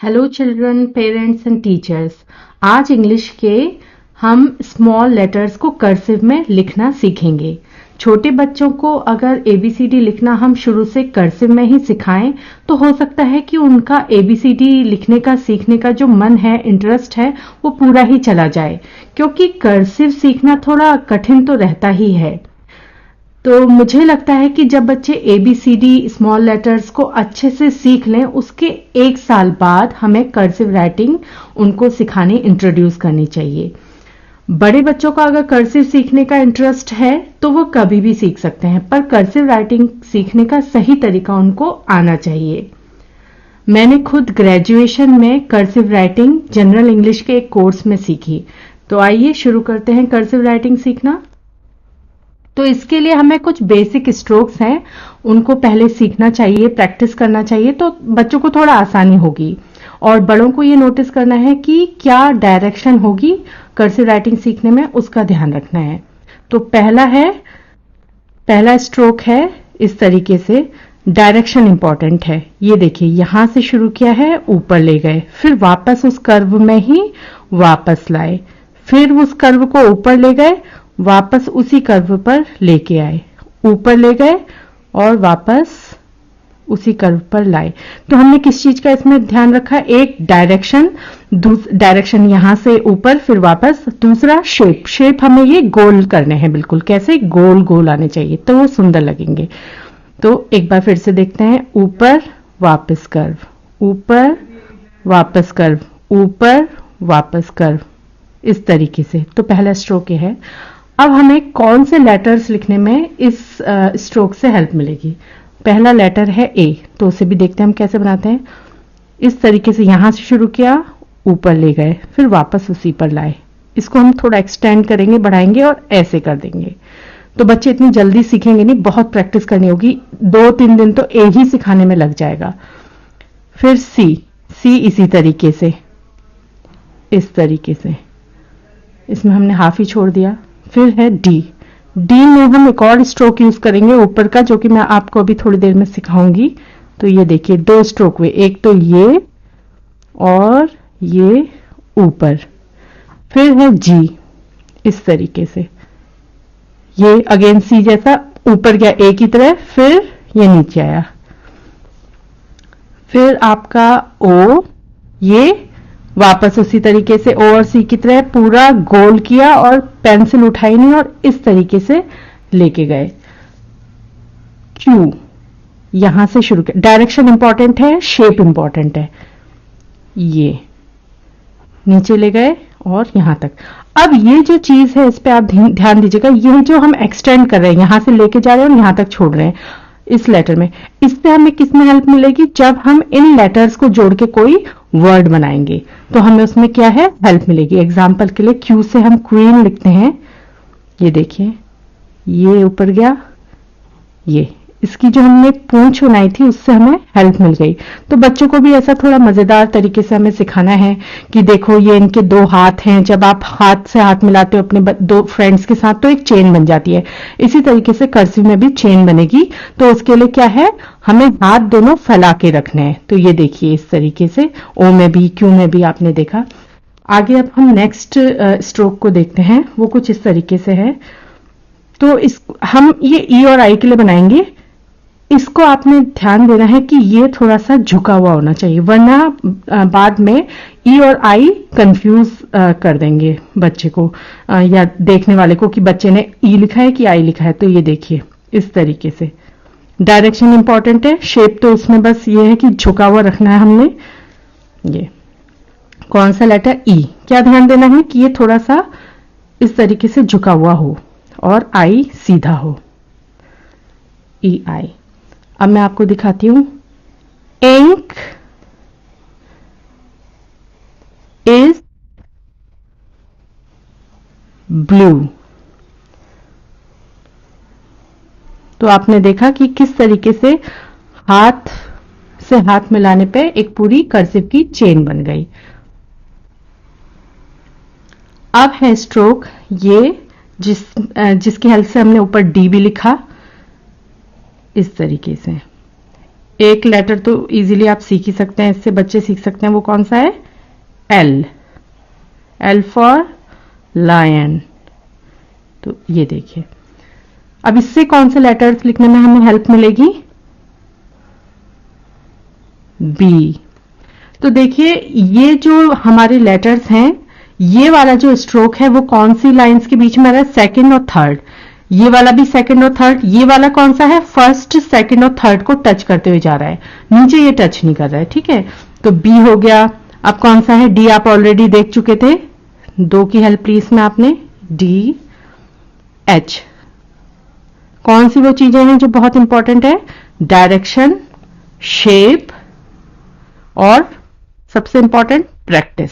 Hello children, parents and teachers. आज English के हम स्मॉल लेटर्स को कर्सिव में लिखना सीखेंगे। छोटे बच्चों को अगर एबीसीडी लिखना हम शुरू से कर्सिव में ही सिखाएं तो हो सकता है कि उनका एबीसीडी लिखने का सीखने का जो मन है, इंटरेस्ट है, वो पूरा ही चला जाए, क्योंकि कर्सिव सीखना थोड़ा कठिन तो रहता ही है। तो मुझे लगता है कि जब बच्चे एबीसीडी स्मॉल लेटर्स को अच्छे से सीख लें, उसके 1 साल बाद हमें कर्सिव राइटिंग उनको सिखानी, इंट्रोड्यूस करनी चाहिए। बड़े बच्चों का अगर कर्सिव सीखने का इंटरेस्ट है तो वो कभी भी सीख सकते हैं, पर कर्सिव राइटिंग सीखने का सही तरीका उनको आना चाहिए। मैंने खुद ग्रेजुएशन में कर्सिव राइटिंग जनरल इंग्लिश के एक कोर्स में सीखी। तो आइए शुरू करते हैं कर्सिव राइटिंग सीखना। तो इसके लिए हमें कुछ बेसिक स्ट्रोक्स हैं, उनको पहले सीखना चाहिए, प्रैक्टिस करना चाहिए, तो बच्चों को थोड़ा आसानी होगी। और बड़ों को ये नोटिस करना है कि क्या डायरेक्शन होगी कर्सिव राइटिंग सीखने में, उसका ध्यान रखना है। तो पहला स्ट्रोक है इस तरीके से। डायरेक्शन इंपॉर्टेंट है। ये देखिए, यहां से शुरू किया है, ऊपर ले गए, फिर वापस उस कर्व में ही वापस लाए, फिर उस कर्व को ऊपर ले गए, वापस उसी कर्व पर लेके आए, ऊपर ले गए और वापस उसी कर्व पर लाए। तो हमने किस चीज का इसमें ध्यान रखा? एक डायरेक्शन यहां से ऊपर, फिर वापस। दूसरा शेप हमें ये गोल करने हैं, बिल्कुल कैसे गोल गोल आने चाहिए, तो वो सुंदर लगेंगे। तो एक बार फिर से देखते हैं। ऊपर वापस कर्व, ऊपर वापस कर्व, ऊपर वापस कर्व, इस तरीके से। तो पहला स्ट्रोक ये है। अब हमें कौन से लेटर्स लिखने में इस स्ट्रोक से हेल्प मिलेगी? पहला लेटर है ए, तो उसे भी देखते हैं हम कैसे बनाते हैं। इस तरीके से यहां से शुरू किया, ऊपर ले गए, फिर वापस उसी पर लाए। इसको हम थोड़ा एक्सटेंड करेंगे, बढ़ाएंगे और ऐसे कर देंगे। तो बच्चे इतनी जल्दी सीखेंगे नहीं, बहुत प्रैक्टिस करनी होगी। 2-3 दिन तो ए ही सिखाने में लग जाएगा। फिर सी इसी तरीके से, इस तरीके से। इसमें हमने हाफ ही छोड़ दिया। फिर है डी में हम एक और स्ट्रोक यूज करेंगे ऊपर का, जो कि मैं आपको अभी थोड़ी देर में सिखाऊंगी। तो ये देखिए, 2 स्ट्रोक हुए, एक तो ये और ये ऊपर। फिर है जी, इस तरीके से। ये अगेन सी जैसा ऊपर गया ए की तरह, फिर ये नीचे आया। फिर आपका ओ, ये वापस उसी तरीके से ओ और सी की तरह पूरा गोल किया और पेंसिल उठाई नहीं और इस तरीके से लेके गए। क्यू, यहां से शुरू किया। डायरेक्शन इंपॉर्टेंट है, शेप इंपॉर्टेंट है। ये नीचे ले गए और यहां तक। अब ये जो चीज है, इस पे आप ध्यान दीजिएगा। ये जो हम एक्सटेंड कर रहे हैं, यहां से लेके जा रहे हैं और यहां तक छोड़ रहे हैं इस लेटर में, इससे हमें किसमें हेल्प मिलेगी? जब हम इन लेटर्स को जोड़ के कोई वर्ड बनाएंगे तो हमें उसमें क्या है, हेल्प मिलेगी। एग्जाम्पल के लिए क्यू से हम क्वीन लिखते हैं। ये देखिए, ये ऊपर गया, ये इसकी जो हमने पूंछ बनाई थी उससे हमें हेल्प मिल गई। तो बच्चों को भी ऐसा थोड़ा मजेदार तरीके से हमें सिखाना है कि देखो, ये इनके 2 हाथ हैं, जब आप हाथ से हाथ मिलाते हो अपने 2 फ्रेंड्स के साथ तो एक चेन बन जाती है। इसी तरीके से कर्सिव में भी चेन बनेगी। तो उसके लिए क्या है, हमें हाथ दोनों फैला के रखने हैं। तो ये देखिए, इस तरीके से ओ में भी, क्यू में भी आपने देखा। आगे अब हम नेक्स्ट स्ट्रोक को देखते हैं। वो कुछ इस तरीके से है। तो हम ये ई और आई के लिए बनाएंगे। इसको आपने ध्यान देना है कि ये थोड़ा सा झुका हुआ होना चाहिए, वरना बाद में ई और आई कंफ्यूज कर देंगे बच्चे को या देखने वाले को कि बच्चे ने ई लिखा है कि आई लिखा है। तो ये देखिए, इस तरीके से। डायरेक्शन इंपॉर्टेंट है, शेप तो उसमें बस ये है कि झुका हुआ रखना है हमने। ये कौन सा लेटर? ई। क्या ध्यान देना है कि ये थोड़ा सा इस तरीके से झुका हुआ हो और आई सीधा हो। ई आई। अब मैं आपको दिखाती हूं। Ink is blue. तो आपने देखा कि किस तरीके से हाथ से हाथ मिलाने पे एक पूरी कर्सिव की चेन बन गई। अब है स्ट्रोक ये, जिसकी हेल्प से हमने ऊपर डी भी लिखा, इस तरीके से। एक लेटर तो इजीली आप सीख ही सकते हैं, इससे बच्चे सीख सकते हैं। वो कौन सा है? एल। L for lion. तो ये देखिए, अब इससे कौन से लेटर्स लिखने में हमें हेल्प मिलेगी? बी। तो देखिए, ये जो हमारे लेटर्स हैं, ये वाला जो स्ट्रोक है वो कौन सी लाइंस के बीच में आ रहा है? सेकंड और थर्ड। ये वाला भी सेकंड और थर्ड। ये वाला कौन सा है? फर्स्ट, सेकंड और थर्ड को टच करते हुए जा रहा है, नीचे ये टच नहीं कर रहा है। ठीक है, तो बी हो गया। अब कौन सा है? डी आप ऑलरेडी देख चुके थे, दो की हेल्प ली इसमें आपने। डी। एच। कौन सी वो चीजें हैं जो बहुत इंपॉर्टेंट है? डायरेक्शन, शेप और सबसे इंपॉर्टेंट प्रैक्टिस।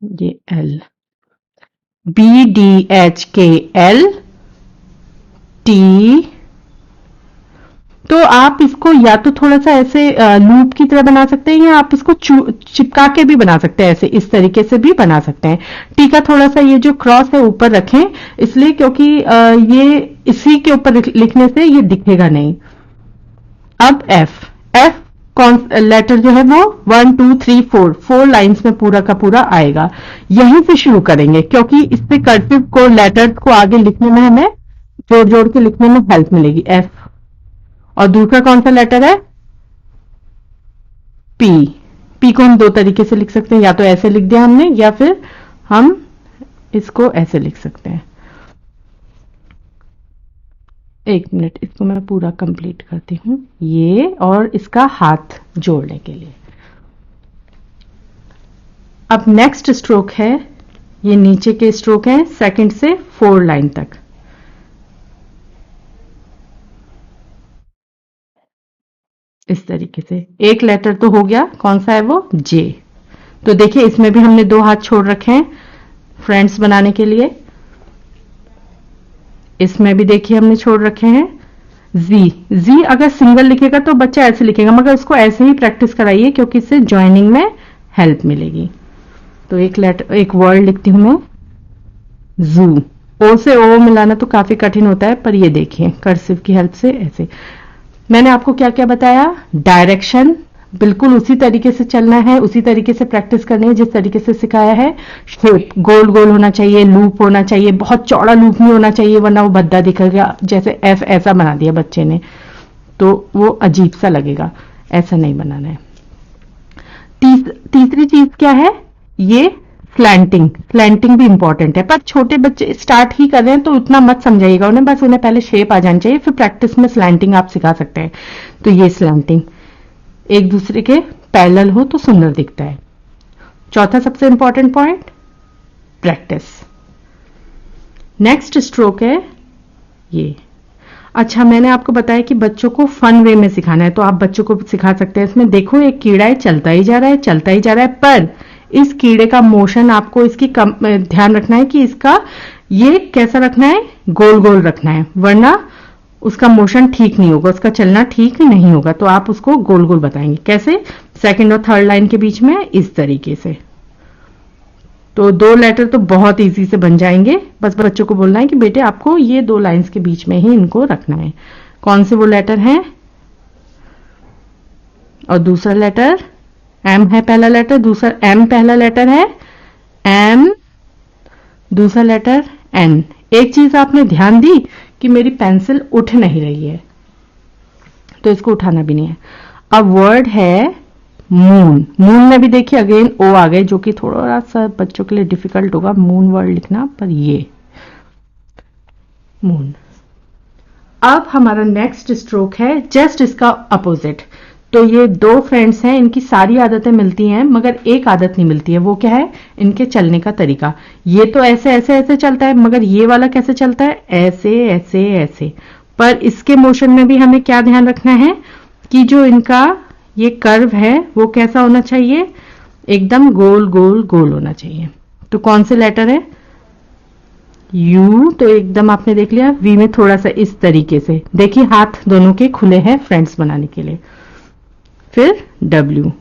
ये एल। बी डी एच के एल टी। तो आप इसको या तो थोड़ा सा ऐसे लूप की तरह बना सकते हैं, या आप इसको चिपका के भी बना सकते हैं, ऐसे इस तरीके से भी बना सकते हैं। टी का थोड़ा सा ये जो क्रॉस है ऊपर रखें, इसलिए क्योंकि ये इसी के ऊपर लिखने से ये दिखेगा नहीं। अब एफ। एफ कौन लेटर जो है वो 1 2 3 4 4 लाइंस में पूरा का पूरा आएगा। यहीं से शुरू करेंगे क्योंकि इससे कर्सिव को लेटर्स को आगे लिखने में हमें जोड़ जोड़ के लिखने में हेल्प मिलेगी। एफ। और दूसरा कौन सा लेटर है? पी। पी को हम दो तरीके से लिख सकते हैं, या तो ऐसे लिख दिया हमने, या फिर हम इसको ऐसे लिख सकते हैं। एक मिनट, इसको मैं पूरा कंप्लीट करती हूं, ये और इसका हाथ जोड़ने के लिए। अब नेक्स्ट स्ट्रोक है, ये नीचे के स्ट्रोक है सेकंड से 4 लाइन तक। इस तरीके से एक लेटर तो हो गया, कौन सा है वो? जे। तो देखिए, इसमें भी हमने दो हाथ छोड़ रखे हैं फ्रेंड्स बनाने के लिए। इसमें भी देखिए हमने छोड़ रखे हैं जी। जी अगर सिंगल लिखेगा तो बच्चा ऐसे लिखेगा, मगर उसको ऐसे ही प्रैक्टिस कराइए क्योंकि इससे ज्वाइनिंग में हेल्प मिलेगी। तो एक लेटर, एक वर्ड लिखती हूं मैं, जू। ओ से ओ मिलाना तो काफी कठिन होता है, पर ये देखिए कर्सिव की हेल्प से ऐसे। मैंने आपको क्या क्या बताया? डायरेक्शन बिल्कुल उसी तरीके से चलना है, उसी तरीके से प्रैक्टिस करनी है जिस तरीके से सिखाया है। शेप गोल गोल होना चाहिए, लूप होना चाहिए, बहुत चौड़ा लूप नहीं होना चाहिए वरना वो भद्दा दिखेगा। जैसे एफ ऐसा बना दिया बच्चे ने तो वो अजीब सा लगेगा, ऐसा नहीं बनाना है। तीसरी चीज क्या है? ये स्लैंटिंग। स्लैंटिंग भी इंपॉर्टेंट है, पर छोटे बच्चे स्टार्ट ही कर रहे हैं तो उतना मत समझाइएगा उन्हें, बस उन्हें पहले शेप आ जानी चाहिए, फिर प्रैक्टिस में स्लैंटिंग आप सिखा सकते हैं। तो ये स्लैंटिंग एक दूसरे के पैरेलल हो तो सुंदर दिखता है। चौथा सबसे important point, practice. Next stroke है ये। अच्छा, मैंने आपको बताया कि बच्चों को फन वे में सिखाना है, तो आप बच्चों को सिखा सकते हैं। इसमें देखो एक कीड़ा है, चलता ही जा रहा है, चलता ही जा रहा है, पर इस कीड़े का मोशन आपको इसकी ध्यान रखना है कि इसका ये कैसा रखना है, गोल गोल रखना है, वरना उसका मोशन ठीक नहीं होगा, उसका चलना ठीक नहीं होगा। तो आप उसको गोल गोल बताएंगे कैसे? सेकंड और थर्ड लाइन के बीच में इस तरीके से। तो दो लेटर तो बहुत इजी से बन जाएंगे, बस बच्चों को बोलना है कि बेटे आपको ये दो लाइंस के बीच में ही इनको रखना है। कौन से वो लेटर हैं? और दूसरा लेटर एम है, पहला लेटर, दूसरा एम पहला लेटर है, एम दूसरा लेटर एन। एक चीज आपने ध्यान दी कि मेरी पेंसिल उठ नहीं रही है, तो इसको उठाना भी नहीं है। अब वर्ड है मून। मून में भी देखिए अगेन ओ आ गए, जो कि थोड़ा सा बच्चों के लिए डिफिकल्ट होगा मून वर्ड लिखना, पर ये मून। अब हमारा नेक्स्ट स्ट्रोक है जस्ट इसका अपोजिट। तो ये दो फ्रेंड्स हैं, इनकी सारी आदतें मिलती हैं मगर एक आदत नहीं मिलती है, वो क्या है? इनके चलने का तरीका। ये तो ऐसे ऐसे ऐसे चलता है, मगर ये वाला कैसे चलता है? ऐसे ऐसे ऐसे। पर इसके मोशन में भी हमें क्या ध्यान रखना है कि जो इनका ये कर्व है वो कैसा होना चाहिए? एकदम गोल गोल गोल होना चाहिए। तो कौन से लेटर है? यू। तो एकदम आपने देख लिया। वी में थोड़ा सा इस तरीके से देखिए, हाथ दोनों के खुले हैं फ्रेंड्स बनाने के लिए। फिर डब्ल्यू।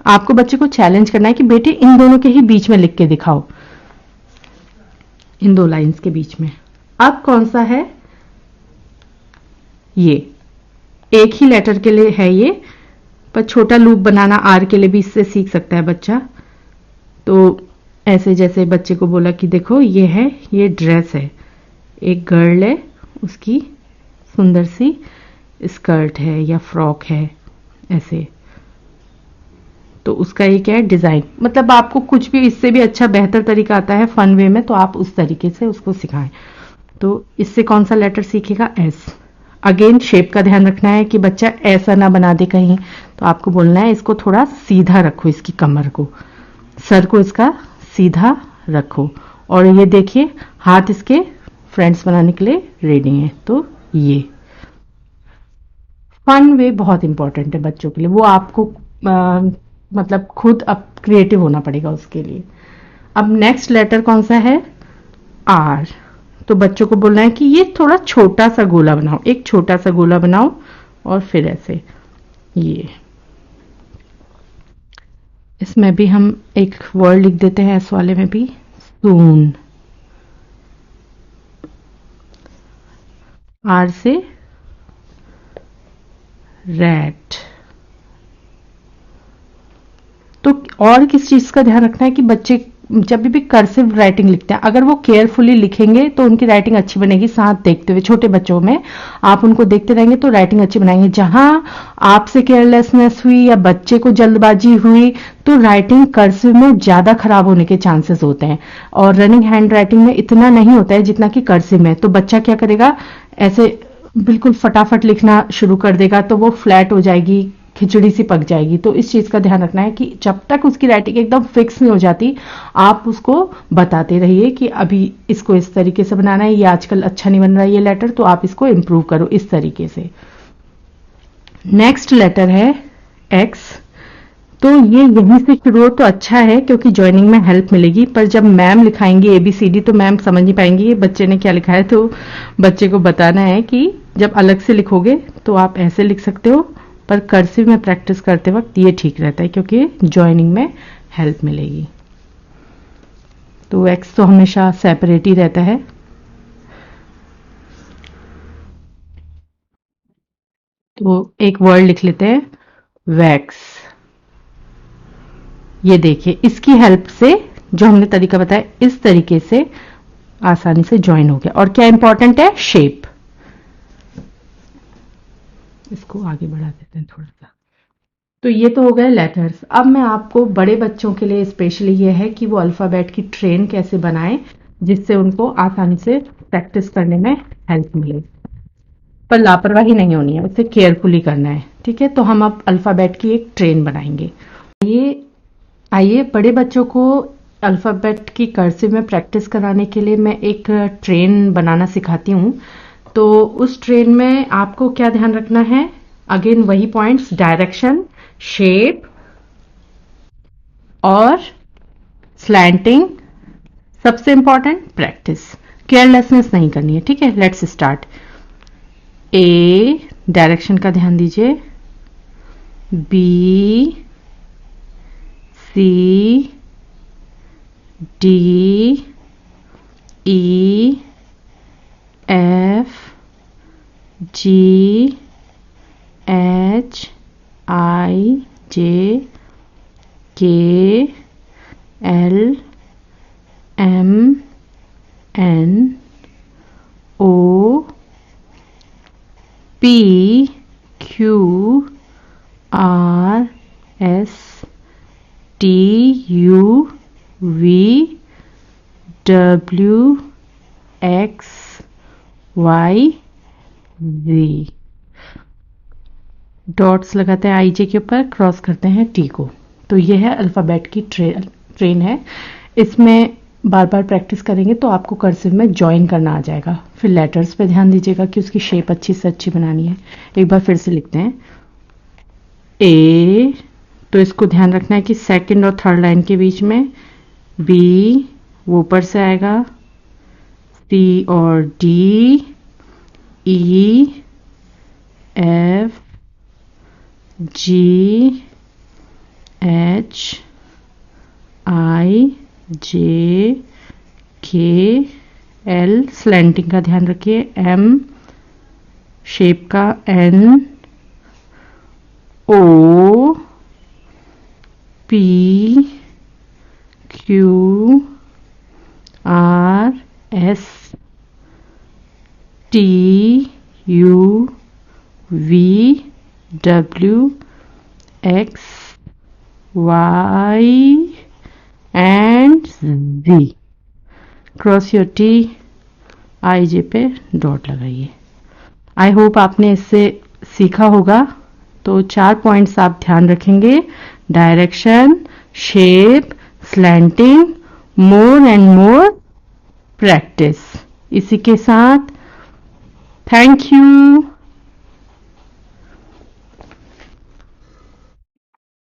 आपको बच्चे को चैलेंज करना है कि बेटे इन दोनों के ही बीच में लिख के दिखाओ। इन दो लाइंस के बीच में। अब कौन सा है, ये एक ही लेटर के लिए है ये, पर छोटा लूप बनाना आर के लिए भी इससे सीख सकता है बच्चा। तो ऐसे जैसे बच्चे को बोला कि देखो ये है, ये ड्रेस है, एक गर्ल है, उसकी सुंदर सी स्कर्ट है या फ्रॉक है ऐसे, तो उसका ये क्या है, डिजाइन। मतलब आपको कुछ भी इससे भी अच्छा बेहतर तरीका आता है फन वे में, तो आप उस तरीके से उसको सिखाएं। तो इससे कौन सा लेटर सीखेगा, एस। अगेन शेप का ध्यान रखना है कि बच्चा ऐसा ना बना दे कहीं, तो आपको बोलना है इसको थोड़ा सीधा रखो, इसकी कमर को, सर को इसका सीधा रखो। और ये देखिए हाथ इसके फ्रेंड्स बनाने के लिए रेडी हैं। तो ये फन वे बहुत इंपॉर्टेंट है बच्चों के लिए, वो आपको मतलब खुद अब क्रिएटिव होना पड़ेगा उसके लिए। अब नेक्स्ट लेटर कौन सा है, आर। तो बच्चों को बोलना है कि ये थोड़ा छोटा सा गोला बनाओ, एक छोटा सा गोला बनाओ और फिर ऐसे ये, इसमें भी हम एक वर्ड लिख देते हैं, इस वाले में भी, सून। आर से रैट। तो और किस चीज का ध्यान रखना है कि बच्चे जब भी कर्सिव राइटिंग लिखते हैं, अगर वो केयरफुली लिखेंगे तो उनकी राइटिंग अच्छी बनेगी। साथ देखते हुए, छोटे बच्चों में आप उनको देखते रहेंगे तो राइटिंग अच्छी बनाएंगे। जहां आपसे केयरलेसनेस हुई या बच्चे को जल्दबाजी हुई तो राइटिंग कर्सिव में ज्यादा खराब होने के चांसेस होते हैं, और रनिंग हैंड राइटिंग में इतना नहीं होता है जितना कि कर्सिव में। तो बच्चा क्या करेगा, ऐसे बिल्कुल फटाफट लिखना शुरू कर देगा, तो वो फ्लैट हो जाएगी, खिचड़ी सी पक जाएगी। तो इस चीज का ध्यान रखना है कि जब तक उसकी राइटिंग एकदम फिक्स नहीं हो जाती, आप उसको बताते रहिए कि अभी इसको इस तरीके से बनाना है, ये आजकल अच्छा नहीं बन रहा है ये लेटर, तो आप इसको इंप्रूव करो इस तरीके से। नेक्स्ट लेटर है एक्स। तो ये यहीं से शुरू हो तो अच्छा है क्योंकि ज्वाइनिंग में हेल्प मिलेगी, पर जब मैम लिखाएंगी एबीसीडी तो मैम समझ नहीं पाएंगी ये बच्चे ने क्या लिखा है। तो बच्चे को बताना है कि जब अलग से लिखोगे तो आप ऐसे लिख सकते हो, पर कर्सिव में प्रैक्टिस करते वक्त ये ठीक रहता है क्योंकि ज्वाइनिंग में हेल्प मिलेगी। तो एक्स तो हमेशा सेपरेट ही रहता है। तो एक वर्ड लिख लेते हैं, वैक्स। ये देखिए इसकी हेल्प से जो हमने तरीका बताया, इस तरीके से आसानी से ज्वाइन हो गया। और क्या इंपॉर्टेंट है, शेप। इसको आगे बढ़ा देते हैं थोड़ा सा। तो ये तो हो गए लेटर्स। अब मैं आपको बड़े बच्चों के लिए स्पेशली ये है कि वो अल्फाबेट की ट्रेन कैसे बनाएं जिससे उनको आसानी से प्रैक्टिस करने में हेल्प मिले, पर लापरवाही नहीं होनी है, उसे केयरफुली करना है। ठीक है, तो हम अब अल्फाबेट की एक ट्रेन बनाएंगे। ये आइए बड़े बच्चों को अल्फाबेट की कर्सिव में प्रैक्टिस कराने के लिए मैं एक ट्रेन बनाना सिखाती हूँ। तो उस ट्रेन में आपको क्या ध्यान रखना है, अगेन वही पॉइंट्स, डायरेक्शन, शेप और स्लैंटिंग, सबसे इंपॉर्टेंट प्रैक्टिस, केयरलेसनेस नहीं करनी है। ठीक है, लेट्स स्टार्ट। ए, डायरेक्शन का ध्यान दीजिए, B, C, D, E, F, G, H, I, J, K, L, M, N, O, P, Q, R, S, T, U, V, W, X, Y, Z. Dots लगाते हैं आई जे के ऊपर, cross करते हैं T को। तो यह है अल्फाबेट की ट्रेन है। इसमें बार बार प्रैक्टिस करेंगे तो आपको कर्सिव में ज्वाइन करना आ जाएगा। फिर लेटर्स पे ध्यान दीजिएगा कि उसकी शेप अच्छी से अच्छी बनानी है। एक बार फिर से लिखते हैं, ए, तो इसको ध्यान रखना है कि सेकंड और थर्ड लाइन के बीच में, बी वो ऊपर से आएगा, सी और D, E, F, G, H, I, J, K, L, slanting का ध्यान रखिए, एम, शेप का N, O, P, Q, R, S, T, U, V, W, X, Y and Z. Cross your T, I J पे dot लगाइए। I hope आपने इससे सीखा होगा। तो 4 पॉइंट्स आप ध्यान रखेंगे, direction, shape, slanting, more and more practice. इसी के साथ थैंक यू।